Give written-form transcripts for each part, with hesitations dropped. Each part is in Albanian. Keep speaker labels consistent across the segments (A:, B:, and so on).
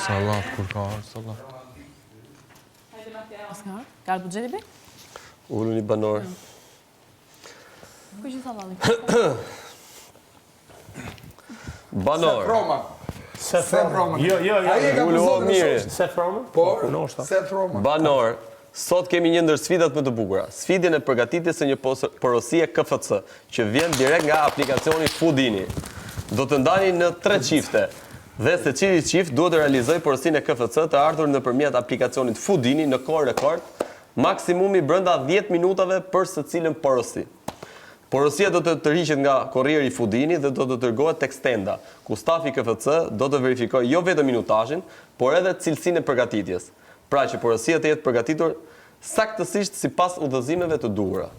A: Sallat, kur ka arë sallat.
B: Ska? Ka arë buxheti be?
C: Ullën I banor.
B: Ku që sallalli?
C: Banor.
D: Seth Roman. Jo.
E: Ai e ka
C: Ullo
E: përzorë
C: mirë.
D: Seth Roman?
E: Por,
D: Noshta.
E: Seth Roman.
C: Banor. Sot kemi një ndër sfidat më të bukura. Sfidën e përgatitjes së një porosie KFC, që vjen direkt nga aplikacioni Foodini. Do të ndani në 3 çifte. Dhe secili çift duhet të realizojë porosinë e KFC të ardhur nëpërmjet aplikacionit Foodini në kohë rekord, maksimumi brenda 10 minutave për secilën porosi. Porosia do të tërhiqet nga korrieri Foodini dhe do të dërgohet tek stenda, ku stafi KFC do të verifikojë jo vetëm minutazhin, por edhe cilësinë e përgatitjes. Pra që porosia të jetë përgatitur saktësisht sipas udhëzimeve të duhura.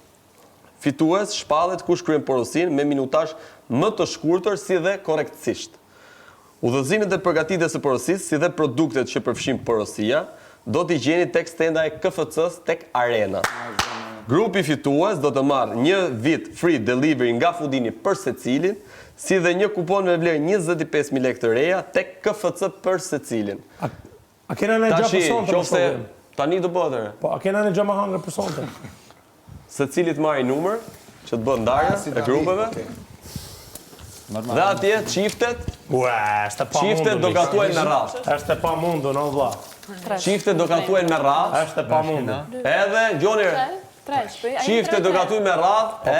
C: Fitues shpallet kush kryen porosinë me minutazh më të shkurtër si dhe korrektësisht. Udhëzimet e përgatitjes së porosisë, si dhe produktet që përfshin porosia, do t'i gjeni tek stenda e KFC-s tek Arena. Grupi fitues do të marrë një vit free delivery nga Foodini për secilin, si dhe një kupon me vlerë 25.000 lekë të reja tek KFC për secilin.
D: A kena në gjë personte për shkakun?
C: Tani do bëhet.
D: Po, a kena në gjë më hangër personte?
C: Secilit marrë numër që të bëhet ndarja e grupeve. Dhe atje çiftet do gatuajnë me radhë.
D: Është e pamundur, o vlla.
C: Çiftet do gatuajnë me radhë.
D: Është e pamundur.
C: Edhe gjoni.
B: Tre, shpëj.
C: Çiftet do gatuajnë me radhë.